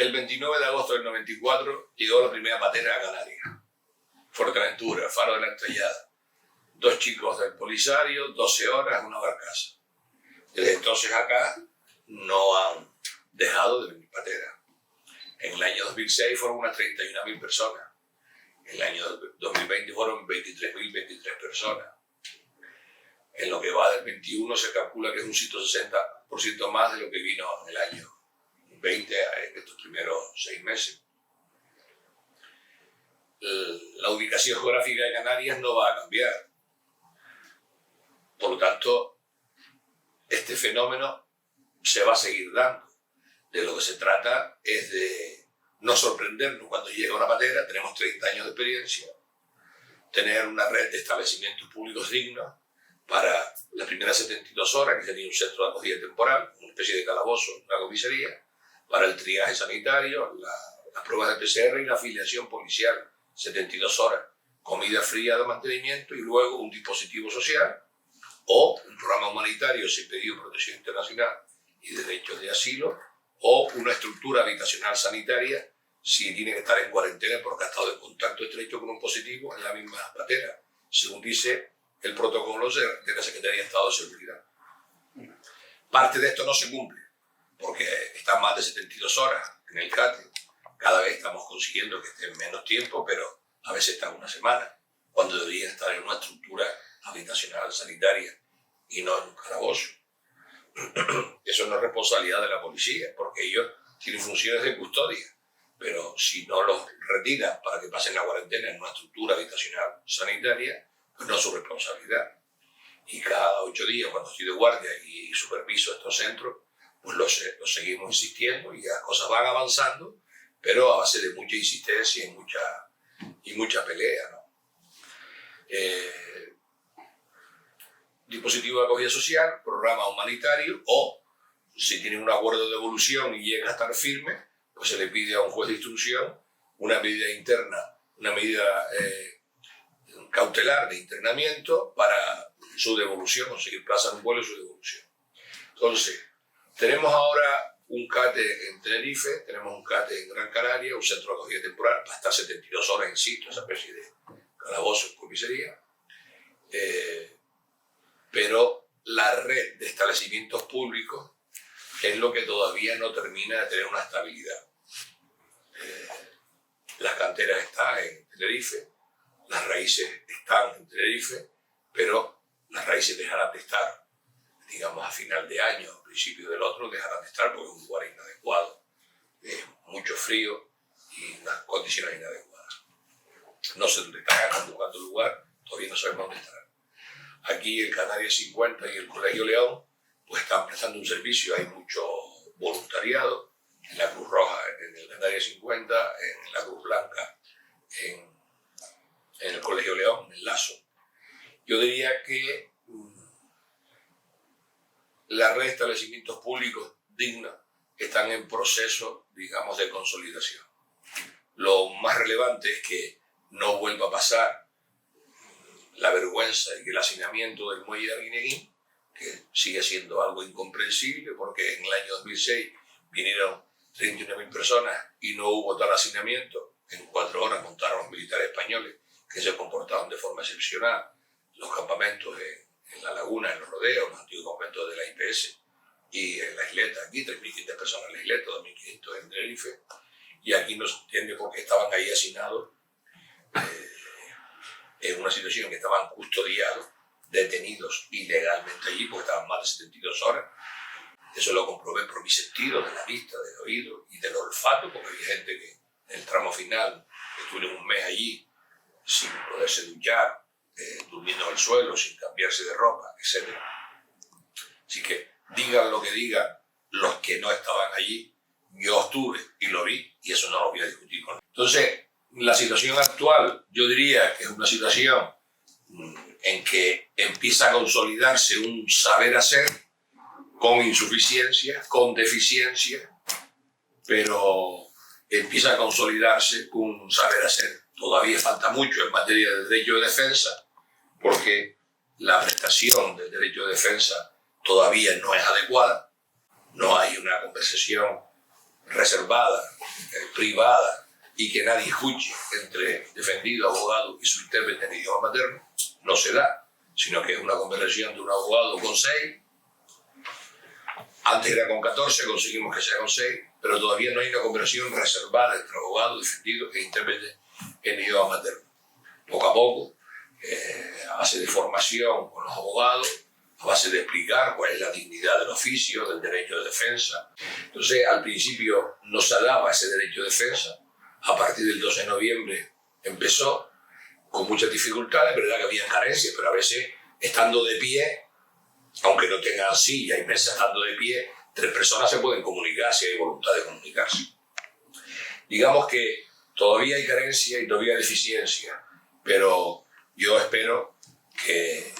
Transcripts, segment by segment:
El 29 de agosto del 94 llegó la primera patera a Canarias. Fuerteventura, Faro de la Estrellada. 2 chicos del Polisario, 12 horas, una barcaza. Desde entonces acá no han dejado de venir pateras. En el año 2006 fueron unas 31.000 personas. En el año 2020 fueron 23.023 personas. En lo que va del 21 se calcula que es un 160% más de lo que vino en el año 20, en estos primeros 6 meses. La ubicación geográfica de Canarias no va a cambiar. Por lo tanto, este fenómeno se va a seguir dando. De lo que se trata es de no sorprendernos cuando llega una patera. Tenemos 30 años de experiencia, tener una red de establecimientos públicos dignos para las primeras 72 horas, que sería un centro de acogida temporal, una especie de calabozo, una comisaría, para el triaje sanitario, las pruebas de PCR y la afiliación policial, 72 horas, comida fría de mantenimiento y luego un dispositivo social o un programa humanitario sin pedido de protección internacional y derechos de asilo, o una estructura habitacional sanitaria si tiene que estar en cuarentena porque ha estado en contacto estrecho con un positivo en la misma patera, según dice el protocolo de la Secretaría de Estado de Seguridad. Parte de esto no se cumple porque están más de 72 horas en el CATE. Cada vez estamos consiguiendo que estén menos tiempo, pero a veces están una semana, cuando deberían estar en una estructura habitacional sanitaria y no en un calabozo. Eso no es responsabilidad de la policía, porque ellos tienen funciones de custodia, pero si no los retiran para que pasen la cuarentena en una estructura habitacional sanitaria, pues no es su responsabilidad. Y cada 8 días, cuando estoy de guardia y superviso estos centros, pues los seguimos insistiendo y las cosas van avanzando, pero a base de mucha insistencia y mucha pelea, ¿no? Dispositivo de acogida social, programa humanitario, o si tienen un acuerdo de devolución y llega a estar firme, pues se le pide a un juez de instrucción una medida interna, una medida cautelar de internamiento para su devolución, conseguir plaza en un vuelo y su devolución. Entonces, tenemos ahora un CATE en Tenerife, tenemos un CATE en Gran Canaria, un centro de acogida temporal para estar 72 horas in situ, esa especie de calabozo en comisaría. Pero la red de establecimientos públicos es lo que todavía no termina de tener una estabilidad. Las canteras están en Tenerife, las raíces están en Tenerife, pero las raíces dejarán de estar, digamos, a final de año, a principio del otro, dejarán de estar porque es un lugar inadecuado, mucho frío y unas condiciones inadecuadas. No sé dónde están buscando el lugar, todavía no sabemos dónde estarán. Aquí el Canarias 50 y el Colegio León pues están prestando un servicio, hay mucho voluntariado en la Cruz Roja, en el Canarias 50, en la Cruz Blanca, en el Colegio León, en el Lazo. Yo diría que la red de establecimientos públicos dignos están en proceso, digamos, de consolidación. Lo más relevante es que no vuelva a pasar la vergüenza y el hacinamiento del muelle de Arguineguín, que sigue siendo algo incomprensible porque en el año 2006 vinieron 31.000 personas y no hubo tal hacinamiento. En 4 horas montaron los militares españoles que se comportaron de forma excepcional. Los campamentos en la laguna, en los rodeos, los antiguos campamentos de la IPS y en la isleta, aquí 3.500 personas en la isleta, 2.500 en Tenerife, y aquí no se entiende por qué estaban ahí hacinados en una situación que estaban custodiados, detenidos ilegalmente allí porque estaban más de 72 horas. Eso lo comprobé por mi sentido de la vista, del oído y del olfato, porque había gente que en el tramo final estuvieron un mes allí sin poderse duchar, durmiendo en el suelo, sin cambiarse de ropa, etc. Así que digan lo que digan los que no estaban allí, yo estuve y lo vi y eso no lo voy a discutir con ellos. Entonces, la situación actual, yo diría que es una situación en que empieza a consolidarse un saber hacer con insuficiencia, con deficiencia, pero empieza a consolidarse un saber hacer. Todavía falta mucho en materia de derecho de defensa, porque la prestación del derecho de defensa todavía no es adecuada, no hay una conversación reservada privada y que nadie escuche entre defendido, abogado y su intérprete en idioma materno, no se da, sino que es una conversación de un abogado con 6. Antes era con 14, conseguimos que sea con 6, pero todavía no hay una conversación reservada entre abogado, defendido e intérprete en idioma materno. Poco a poco, a base de formación con los abogados, a base de explicar cuál es la dignidad del oficio, del derecho de defensa. Entonces, al principio no se daba ese derecho de defensa. A partir del 12 de noviembre empezó con muchas dificultades, verdad que había carencias, pero a veces estando de pie, aunque no tengan silla y mesa, estando de pie, 3 personas se pueden comunicar si hay voluntad de comunicarse. Digamos que todavía hay carencia y todavía hay deficiencia, pero yo espero que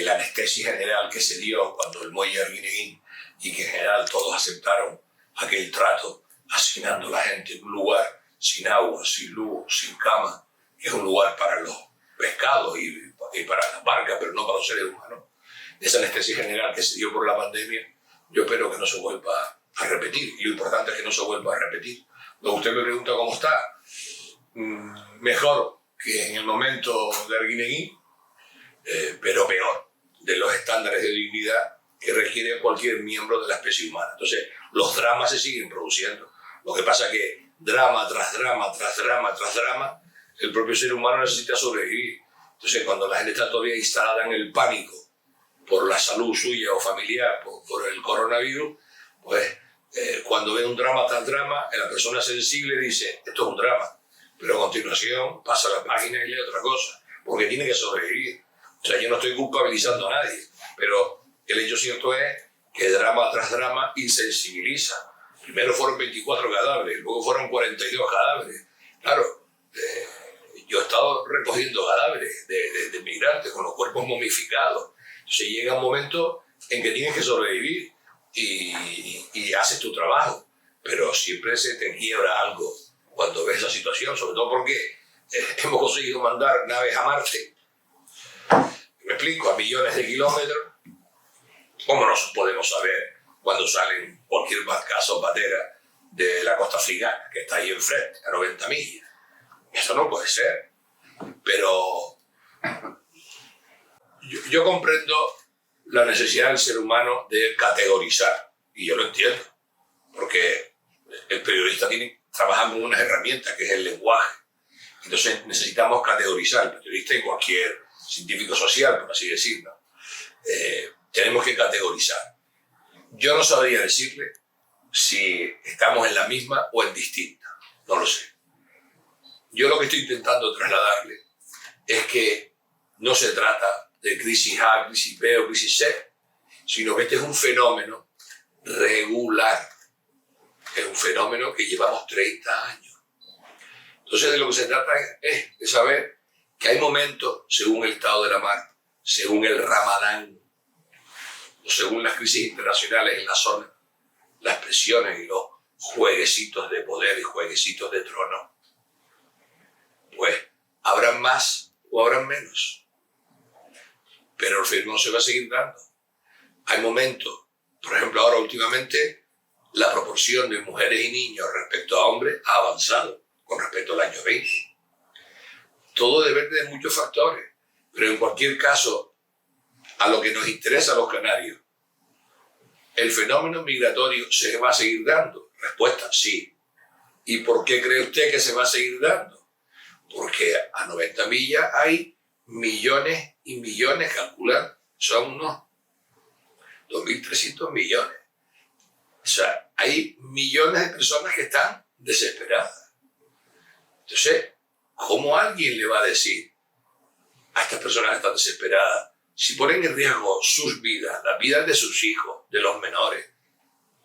la anestesia general que se dio cuando el muelle Arguineguín y que en general todos aceptaron aquel trato asignando a la gente un lugar sin agua, sin luz, sin cama, que es un lugar para los pescados y para las barcas, pero no para los seres humanos. Esa anestesia general que se dio por la pandemia, yo espero que no se vuelva a repetir, y lo importante es que no se vuelva a repetir. Luego usted me pregunta cómo está, mejor que en el momento de Arguineguín, pero peor de los estándares de dignidad que requiere cualquier miembro de la especie humana. Entonces, los dramas se siguen produciendo. Lo que pasa es que drama tras drama, tras drama, tras drama, el propio ser humano necesita sobrevivir. Entonces, cuando la gente está todavía instalada en el pánico por la salud suya o familiar, por el coronavirus, pues cuando ve un drama tras drama, la persona sensible dice, esto es un drama, pero a continuación pasa la página y lee otra cosa, porque tiene que sobrevivir. O sea, yo no estoy culpabilizando a nadie, pero el hecho cierto es que drama tras drama insensibiliza. Primero fueron 24 cadáveres, luego fueron 42 cadáveres. Claro, yo he estado recogiendo cadáveres de migrantes con los cuerpos momificados. Entonces llega un momento en que tienes que sobrevivir y haces tu trabajo, pero siempre se te quiebra algo cuando ves esa situación, sobre todo porque hemos conseguido mandar naves a Marte. Me explico, a millones de kilómetros. ¿Cómo no podemos saber cuando salen cualquier barcazo o patera de la costa africana, que está ahí enfrente, a 90 millas? Eso no puede ser. Pero yo comprendo la necesidad del ser humano de categorizar, y yo lo entiendo, porque el periodista trabaja con unas herramientas, que es el lenguaje. Entonces necesitamos categorizar, el periodista y cualquier científico social, por así decirlo. Tenemos que categorizar. Yo no sabría decirle si estamos en la misma o en distinta, no lo sé. Yo lo que estoy intentando trasladarle es que no se trata de crisis A, crisis B o crisis C, sino que este es un fenómeno regular. Es un fenómeno que llevamos 30 años. Entonces de lo que se trata es de saber que hay momentos, según el estado de la mar, según el Ramadán, o según las crisis internacionales en la zona, las presiones y los jueguecitos de poder y jueguecitos de trono, pues habrán más o habrán menos. Pero el fenómeno se va a seguir dando. Hay momentos, por ejemplo ahora últimamente, la proporción de mujeres y niños respecto a hombres ha avanzado con respecto al año 20. Todo depende de muchos factores, pero en cualquier caso, a lo que nos interesa a los canarios, ¿el fenómeno migratorio se va a seguir dando? Respuesta, sí. ¿Y por qué cree usted que se va a seguir dando? Porque a 90 millas hay millones y millones, calculan, son unos 2.300 millones. O sea, hay millones de personas que están desesperadas. Entonces, ¿cómo alguien le va a decir a estas personas que están desesperadas, si ponen en riesgo sus vidas, las vidas de sus hijos, de los menores,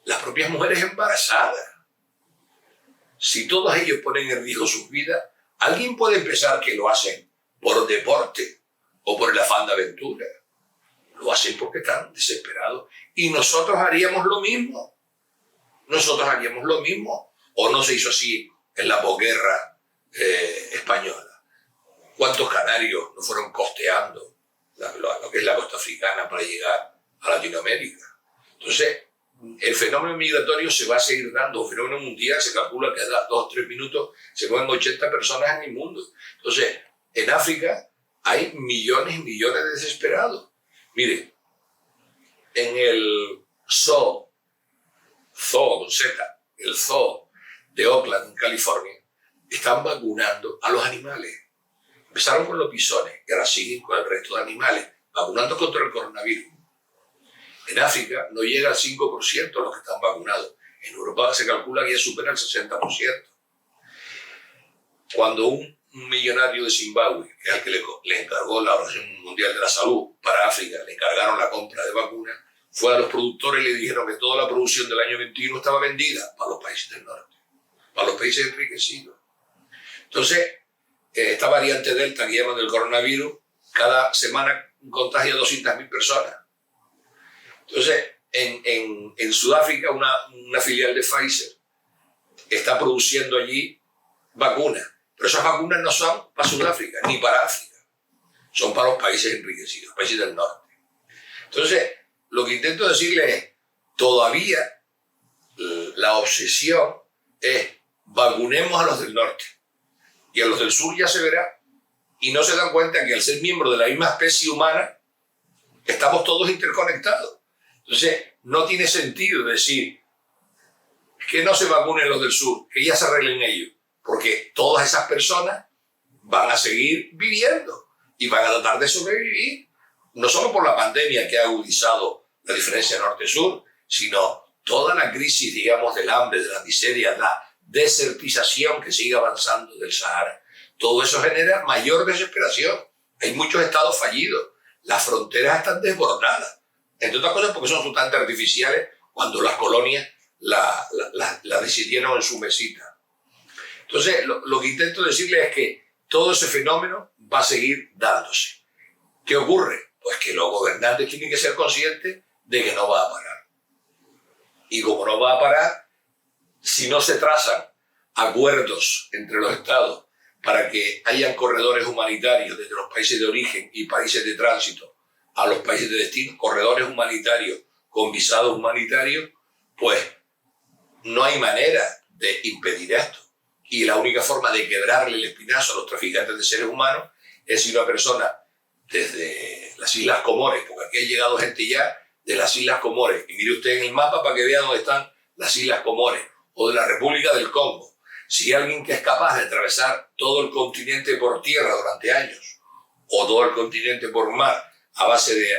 las propias mujeres embarazadas, si todos ellos ponen en riesgo sus vidas, alguien puede pensar que lo hacen por deporte o por el afán de aventura? Lo hacen porque están desesperados. Y nosotros haríamos lo mismo. Nosotros haríamos lo mismo. ¿O no se hizo así en la posguerra española? ¿Cuántos canarios no fueron costeando lo que es la costa africana para llegar a Latinoamérica? Entonces, el fenómeno migratorio se va a seguir dando, un fenómeno mundial, se calcula que cada 2 o 3 minutos se mueven 80 personas en el mundo. Entonces, en África hay millones y millones de desesperados. Mire, en el zoo con Z, el zoo de Oakland, en California, están vacunando a los animales. Empezaron con los pisones y ahora siguen con el resto de animales, vacunando contra el coronavirus. En África no llega al 5% los que están vacunados. En Europa se calcula que ya supera el 60%. Cuando un millonario de Zimbabue, que es el que le encargó la Organización Mundial de la Salud para África, le encargaron la compra de vacunas, fue a los productores y le dijeron que toda la producción del año 21 estaba vendida para los países del norte, para los países enriquecidos. Entonces, esta variante Delta que llaman del coronavirus, cada semana contagia a 200.000 personas. Entonces, en Sudáfrica, una filial de Pfizer está produciendo allí vacunas, pero esas vacunas no son para Sudáfrica ni para África, son para los países enriquecidos, países del norte. Entonces, lo que intento decirles es, todavía la obsesión es vacunemos a los del norte y a los del sur ya se verá, y no se dan cuenta que al ser miembros de la misma especie humana estamos todos interconectados. Entonces no tiene sentido decir que no se vacunen los del sur, que ya se arreglen ellos, porque todas esas personas van a seguir viviendo y van a tratar de sobrevivir, no solo por la pandemia que ha agudizado la diferencia norte-sur, sino toda la crisis, digamos, del hambre, de la miseria, la desertización que sigue avanzando del Sahara. Todo eso genera mayor desesperación. Hay muchos estados fallidos. Las fronteras están desbordadas. Entre otras cosas porque son sustancias artificiales cuando las colonias la decidieron en su mesita. Entonces, lo que intento decirles es que todo ese fenómeno va a seguir dándose. ¿Qué ocurre? Pues que los gobernantes tienen que ser conscientes de que no va a parar. Y como no va a parar, si no se trazan acuerdos entre los estados para que hayan corredores humanitarios desde los países de origen y países de tránsito a los países de destino, corredores humanitarios con visados humanitarios, pues no hay manera de impedir esto. Y la única forma de quebrarle el espinazo a los traficantes de seres humanos es si una persona desde las Islas Comores, porque aquí ha llegado gente ya de las Islas Comores, y mire usted en el mapa para que vea dónde están las Islas Comores, o de la República del Congo. Si hay alguien que es capaz de atravesar todo el continente por tierra durante años, o todo el continente por mar, a base de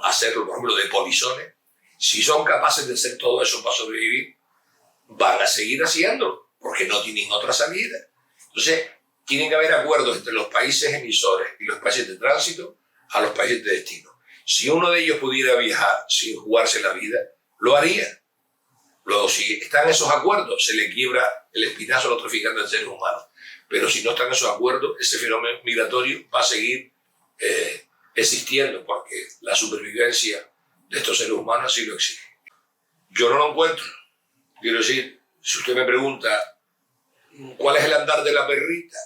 hacerlo, por ejemplo, de polizones, si son capaces de hacer todo eso para sobrevivir, van a seguir haciéndolo, porque no tienen otra salida. Entonces, tienen que haber acuerdos entre los países emisores y los países de tránsito a los países de destino. Si uno de ellos pudiera viajar sin jugarse la vida, lo haría. Luego, si están esos acuerdos, se le quiebra el espinazo a los traficantes de seres humanos. Pero si no están esos acuerdos, ese fenómeno migratorio va a seguir existiendo, porque la supervivencia de estos seres humanos así lo exige. Yo no lo encuentro. Quiero decir, si usted me pregunta, ¿cuál es el andar de la perrita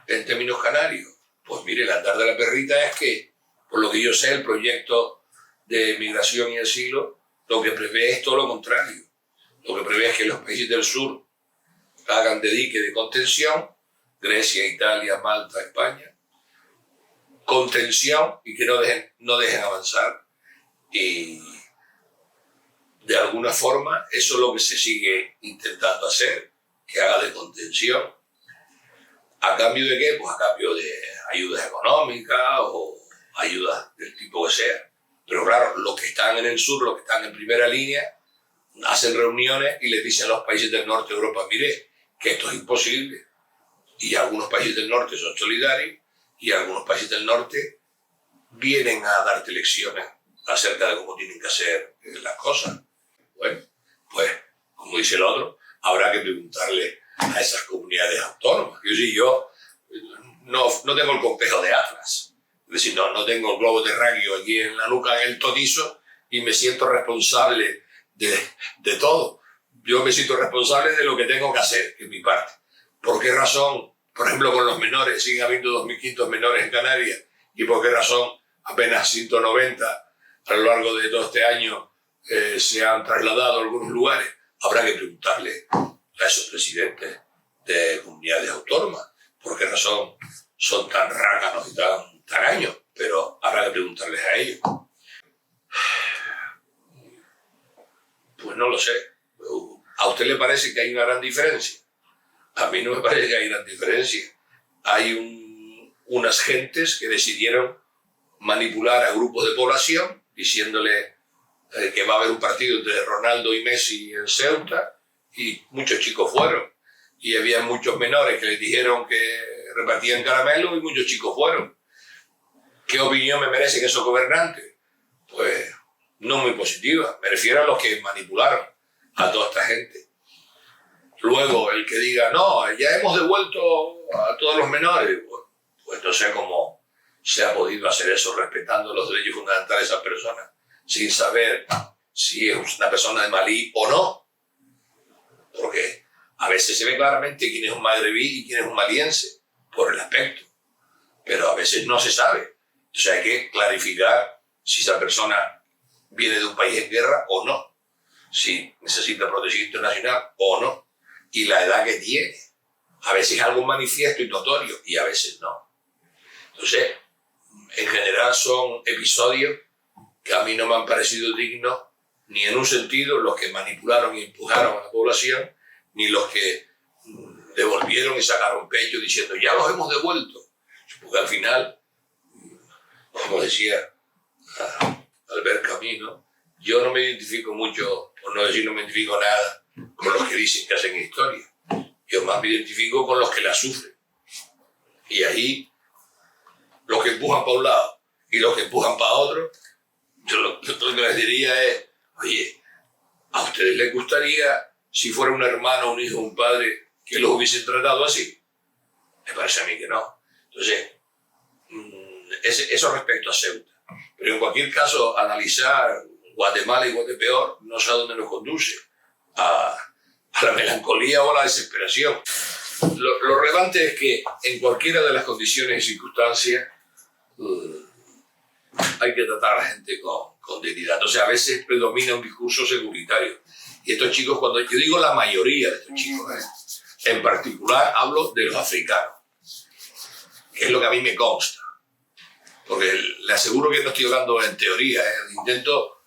en términos canarios? Pues mire, el andar de la perrita es que, por lo que yo sé, el proyecto de migración y asilo lo que prevé es todo lo contrario. Lo que prevé es que los países del sur hagan de dique de contención, Grecia, Italia, Malta, España, contención y que no dejen avanzar. Y de alguna forma eso es lo que se sigue intentando hacer, que haga de contención. ¿A cambio de qué? Pues a cambio de ayudas económicas o ayudas del tipo que sea. Pero claro, los que están en el sur, los que están en primera línea, hacen reuniones y les dicen a los países del norte de Europa, mire, que esto es imposible. Y algunos países del norte son solidarios y algunos países del norte vienen a darte lecciones acerca de cómo tienen que hacer las cosas. Bueno, pues, como dice el otro, habrá que preguntarle a esas comunidades autónomas. Yo no tengo el complejo de Atlas. Es decir, no tengo el globo terráqueo aquí en la nuca, en el totizo, y me siento responsable de todo. Yo me siento responsable de lo que tengo que hacer, que es mi parte. ¿Por qué razón, por ejemplo, con los menores, siguen habiendo 2.500 menores en Canarias? ¿Y por qué razón apenas 190 a lo largo de todo este año se han trasladado a algunos lugares. Habrá que preguntarle a esos presidentes de comunidades autónomas por qué razón son tan rácanos y tan tacaños, pero habrá que preguntarles a ellos. Pues no lo sé. ¿A usted le parece que hay una gran diferencia? A mí no me parece que hay gran diferencia. Hay unas gentes que decidieron manipular a grupos de población diciéndole que va a haber un partido entre Ronaldo y Messi en Ceuta, y muchos chicos fueron. Y había muchos menores que les dijeron que repartían caramelos y muchos chicos fueron. ¿Qué opinión me merecen esos gobernantes? Pues no muy positiva. Me refiero a los que manipularon a toda esta gente. Luego, el que diga, no, ya hemos devuelto a todos los menores, pues no sé cómo se ha podido hacer eso respetando los derechos fundamentales de esas personas, sin saber si es una persona de Malí o no. Porque a veces se ve claramente quién es un magrebí y quién es un maliense, por el aspecto. Pero a veces no se sabe. Entonces hay que clarificar si esa persona viene de un país en guerra o no, si necesita protección internacional o no, y la edad que tiene. A veces es algo manifiesto y notorio, y a veces no. Entonces, en general son episodios que a mí no me han parecido dignos, ni en un sentido los que manipularon y empujaron a la población, ni los que devolvieron y sacaron pecho diciendo ya los hemos devuelto. Porque al final, como decía Albert Camus, ¿no? Yo no me identifico mucho, por no decir no me identifico nada, con los que dicen que hacen historia. Yo más me identifico con los que la sufren. Y ahí, los que empujan para un lado y los que empujan para otro, yo lo que les diría es, oye, ¿a ustedes les gustaría, si fuera un hermano, un hijo, un padre, que los hubiesen tratado así? Me parece a mí que no. Entonces, eso respecto a Ceuta. Pero en cualquier caso, analizar Guatemala y Guatepeor no sé a dónde nos conduce, a la melancolía o a la desesperación. Lo relevante es que en cualquiera de las condiciones y circunstancias hay que tratar a la gente con dignidad. Entonces a veces predomina un discurso securitario. Y estos chicos, cuando yo digo la mayoría de estos chicos, en particular hablo de los africanos, que es lo que a mí me consta. Porque le aseguro que no estoy hablando en teoría. Intento,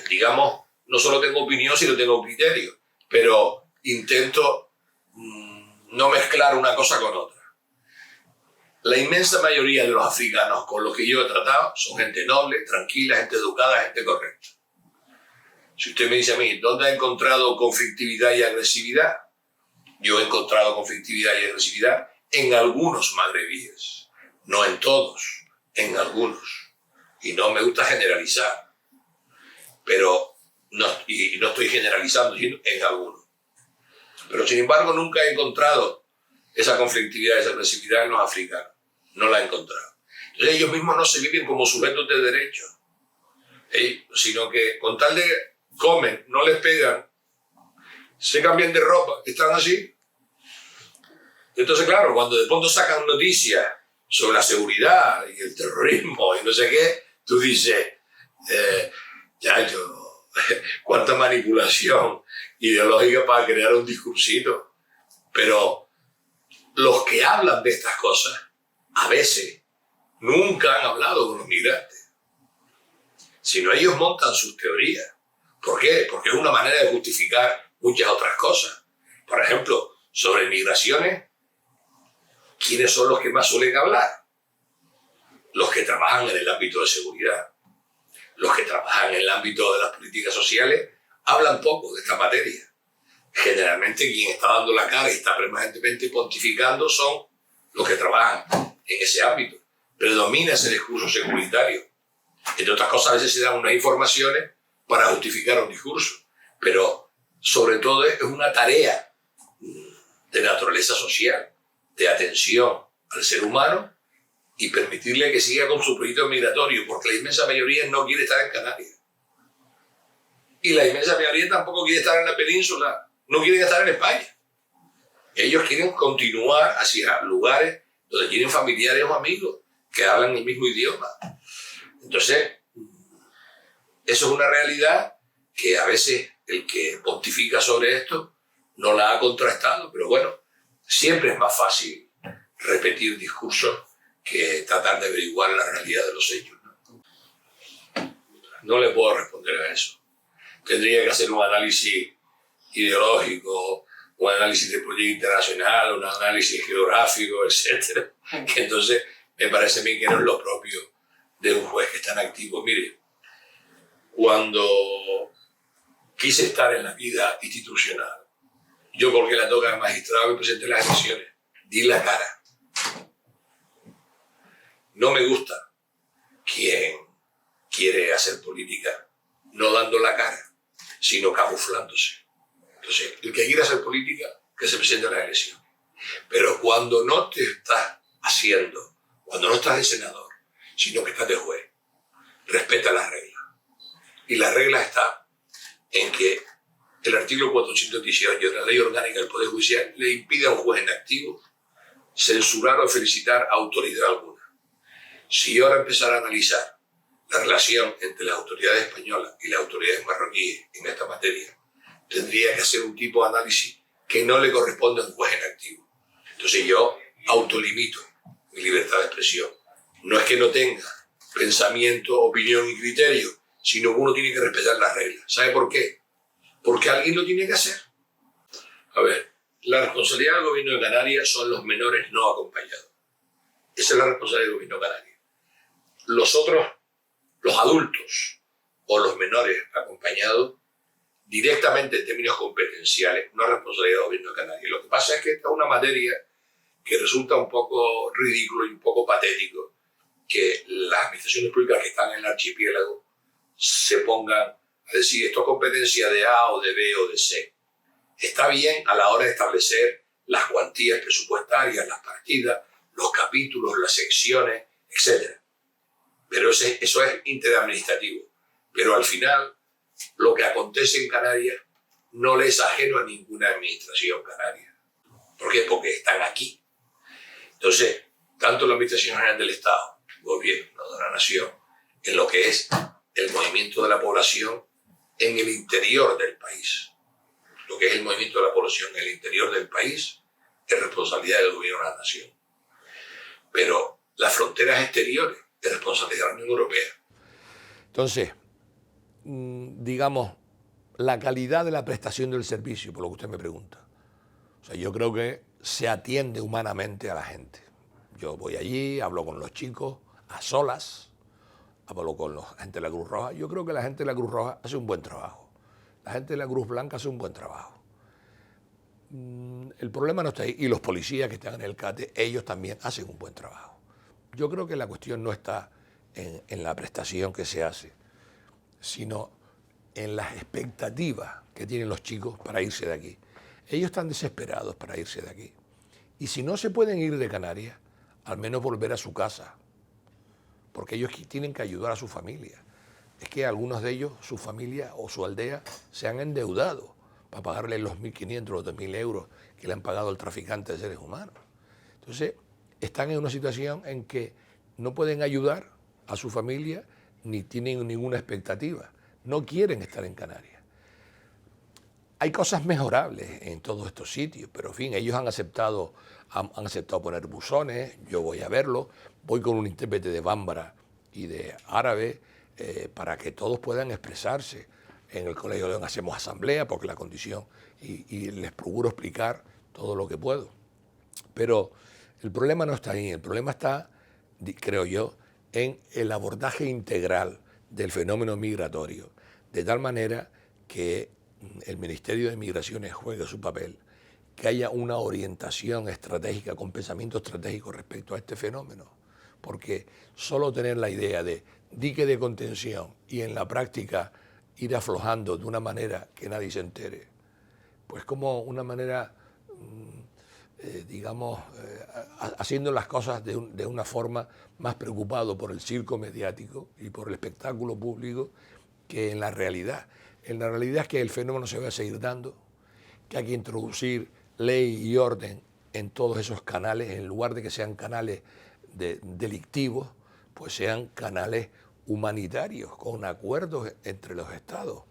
digamos, no solo tengo opinión, sino tengo criterio. Pero intento no mezclar una cosa con otra. La inmensa mayoría de los africanos con los que yo he tratado son gente noble, tranquila, gente educada, gente correcta. Si usted me dice a mí, ¿dónde ha encontrado conflictividad y agresividad? Yo he encontrado conflictividad y agresividad en algunos magrebíes, no en todos, en algunos. Y no me gusta generalizar, pero no estoy generalizando, sino en algunos. Pero sin embargo nunca he encontrado esa conflictividad, esa agresividad en los africanos. No la he encontrado. Entonces ellos mismos no se viven como sujetos de derecho, sino que con tal de comen, no les pegan, se cambian de ropa, están así. Entonces claro, cuando de pronto sacan noticias sobre la seguridad y el terrorismo y no sé qué, tú dices, cuánta manipulación ideológica para crear un discursito. Pero los que hablan de estas cosas, a veces, nunca han hablado con los migrantes. Sino ellos montan sus teorías. ¿Por qué? Porque es una manera de justificar muchas otras cosas. Por ejemplo, sobre migraciones, ¿quiénes son los que más suelen hablar? Los que trabajan en el ámbito de seguridad. Los que trabajan en el ámbito de las políticas sociales hablan poco de esta materia. Generalmente quien está dando la cara y está permanentemente pontificando son los que trabajan en ese ámbito. Predomina ese discurso securitario. Entre otras cosas, a veces se dan unas informaciones para justificar un discurso, pero sobre todo es una tarea de naturaleza social, de atención al ser humano y permitirle que siga con su proyecto migratorio, porque la inmensa mayoría no quiere estar en Canarias. Y la inmensa mayoría tampoco quiere estar en la península, no quieren estar en España. Ellos quieren continuar hacia lugares donde tienen familiares o amigos que hablan el mismo idioma. Entonces, eso es una realidad que a veces el que pontifica sobre esto no la ha contrastado, pero bueno, siempre es más fácil repetir discursos que tratar de averiguar la realidad de los hechos. No le puedo responder a eso. Tendría que hacer un análisis ideológico, un análisis de política internacional, un análisis geográfico, etc. Que entonces me parece a mí que no es lo propio de un juez que está en activo. Mire, cuando quise estar en la vida institucional, yo porque la toca de magistrado y presenté las elecciones, di la cara. No me gusta quien quiere hacer política no dando la cara, sino camuflándose. Entonces, el que quiere hacer política, que se presente a las elecciones. Pero cuando no te estás haciendo, cuando no estás de senador, sino que estás de juez, respeta las reglas. Y la regla está en que el artículo 418 de la Ley Orgánica del Poder Judicial le impide a un juez en activo censurar o felicitar a autoridad alguna. Si yo ahora empezara a analizar la relación entre las autoridades españolas y las autoridades marroquíes en esta materia, tendría que hacer un tipo de análisis que no le corresponde a un juez en activo. Entonces yo autolimito mi libertad de expresión. No es que no tenga pensamiento, opinión y criterio, sino que uno tiene que respetar las reglas. ¿Sabe por qué? Porque alguien lo tiene que hacer. A ver, la responsabilidad del gobierno de Canarias son los menores no acompañados. Esa es la responsabilidad del gobierno de Canarias. Los otros, los adultos o los menores acompañados, directamente en términos competenciales, no es responsabilidad del gobierno de Canarias. Lo que pasa es que esta es una materia que resulta un poco ridículo y un poco patético que las administraciones públicas que están en el archipiélago se pongan a decir esto es competencia de A o de B o de C. Está bien a la hora de establecer las cuantías presupuestarias, las partidas, los capítulos, las secciones, etc. Pero eso es interadministrativo. Pero al final, lo que acontece en Canarias no le es ajeno a ninguna administración canaria. ¿Por qué? Porque están aquí. Entonces, tanto la Administración General del Estado, Gobierno de la Nación, en lo que es el movimiento de la población en el interior del país. Lo que es el movimiento de la población en el interior del país es responsabilidad del Gobierno de la Nación. Pero las fronteras exteriores es responsabilidad de la Unión Europea. Entonces, digamos, la calidad de la prestación del servicio, por lo que usted me pregunta. O sea, yo creo que se atiende humanamente a la gente. Yo voy allí, hablo con los chicos a solas, hablo con la gente de la Cruz Roja. Yo creo que la gente de la Cruz Roja hace un buen trabajo. La gente de la Cruz Blanca hace un buen trabajo. El problema no está ahí. Y los policías que están en el CATE, ellos también hacen un buen trabajo. Yo creo que la cuestión no está en la prestación que se hace, sino en las expectativas que tienen los chicos para irse de aquí. Ellos están desesperados para irse de aquí. Y si no se pueden ir de Canarias, al menos volver a su casa, porque ellos tienen que ayudar a su familia. Es que algunos de ellos, su familia o su aldea, se han endeudado para pagarle los 1.500 o 2.000 euros que le han pagado el traficante de seres humanos. Entonces, están en una situación en que no pueden ayudar a su familia ni tienen ninguna expectativa. No quieren estar en Canarias. Hay cosas mejorables en todos estos sitios, pero en fin, ellos han aceptado poner buzones, yo voy a verlo, voy con un intérprete de bambara y de árabe para que todos puedan expresarse. En el Colegio de León hacemos asamblea porque la condición, y les procuro explicar todo lo que puedo. Pero el problema no está ahí, el problema está, creo yo, en el abordaje integral del fenómeno migratorio, de tal manera que el Ministerio de Migraciones juegue su papel, que haya una orientación estratégica, con pensamiento estratégico respecto a este fenómeno, porque solo tener la idea de dique de contención y en la práctica ir aflojando de una manera que nadie se entere, pues como una manera, haciendo las cosas de una forma más preocupado por el circo mediático y por el espectáculo público que en la realidad. En la realidad es que el fenómeno se va a seguir dando, que hay que introducir ley y orden en todos esos canales, en lugar de que sean canales delictivos, pues sean canales humanitarios, con acuerdos entre los estados.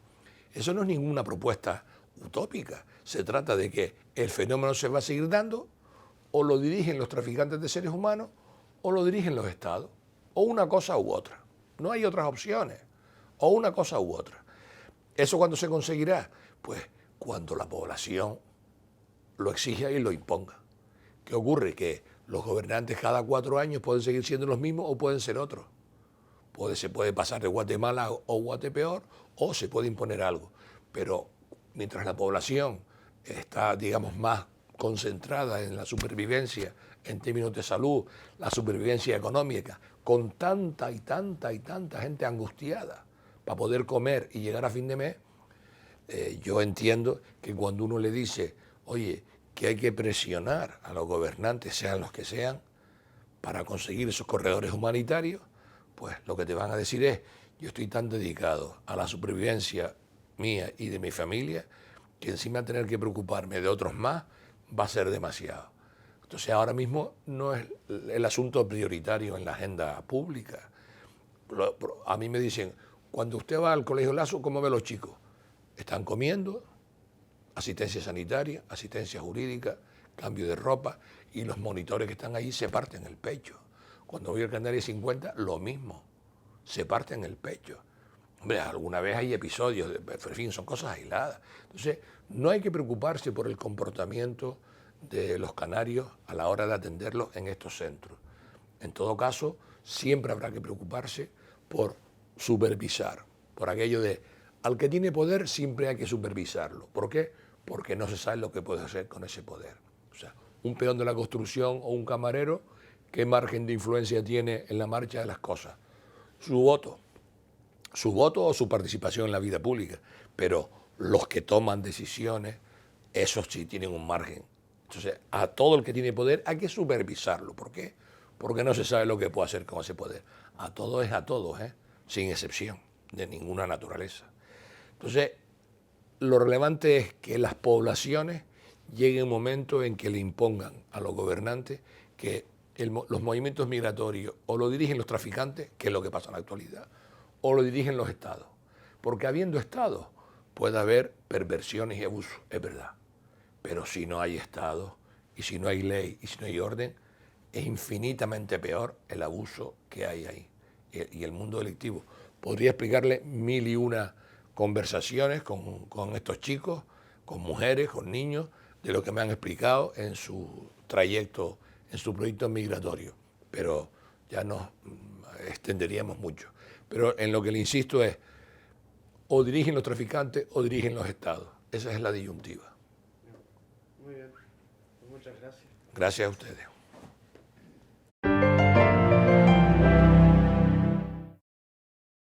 Eso no es ninguna propuesta utópica. Se trata de que el fenómeno se va a seguir dando, o lo dirigen los traficantes de seres humanos, o lo dirigen los estados, o una cosa u otra. No hay otras opciones, o una cosa u otra. ¿Eso cuándo se conseguirá? Pues cuando la población lo exija y lo imponga. ¿Qué ocurre? Que los gobernantes cada 4 años pueden seguir siendo los mismos o pueden ser otros. Se puede pasar de Guatemala o Guatepeor, o se puede imponer algo. Pero mientras la población está, digamos, más concentrada en la supervivencia en términos de salud, la supervivencia económica, con tanta y tanta y tanta gente angustiada para poder comer y llegar a fin de mes, yo entiendo que cuando uno le dice, oye, que hay que presionar a los gobernantes, sean los que sean, para conseguir esos corredores humanitarios, pues lo que te van a decir es, yo estoy tan dedicado a la supervivencia mía y de mi familia, que encima tener que preocuparme de otros más va a ser demasiado. Entonces ahora mismo no es el asunto prioritario en la agenda pública. A mí me dicen, cuando usted va al Colegio Lazo, ¿cómo ve los chicos? Están comiendo, asistencia sanitaria, asistencia jurídica, cambio de ropa, y los monitores que están ahí se parten el pecho. Cuando voy al Canarias 50, lo mismo, se parten el pecho. Hombre, alguna vez hay episodios, en fin, son cosas aisladas. Entonces, no hay que preocuparse por el comportamiento de los canarios a la hora de atenderlos en estos centros. En todo caso, siempre habrá que preocuparse por supervisar, por aquello de, al que tiene poder siempre hay que supervisarlo. ¿Por qué? Porque no se sabe lo que puede hacer con ese poder. O sea, un peón de la construcción o un camarero, ¿qué margen de influencia tiene en la marcha de las cosas? Su voto o su participación en la vida pública, pero los que toman decisiones, esos sí tienen un margen. Entonces, a todo el que tiene poder hay que supervisarlo. ¿Por qué? Porque no se sabe lo que puede hacer con ese poder. A todos es a todos, sin excepción, de ninguna naturaleza. Entonces, lo relevante es que las poblaciones lleguen un momento en que le impongan a los gobernantes que los movimientos migratorios o lo dirigen los traficantes, que es lo que pasa en la actualidad, o lo dirigen los estados. Porque habiendo estados puede haber perversiones y abusos, es verdad. Pero si no hay estado, y si no hay ley, y si no hay orden, es infinitamente peor el abuso que hay ahí. Y el mundo delictivo. Podría explicarle 1001 conversaciones con estos chicos, con mujeres, con niños, de lo que me han explicado en su trayecto, en su proyecto migratorio. Pero ya nos extenderíamos mucho. Pero en lo que le insisto es, o dirigen los traficantes o dirigen los estados. Esa es la disyuntiva. Muy bien, muchas gracias. Gracias a ustedes.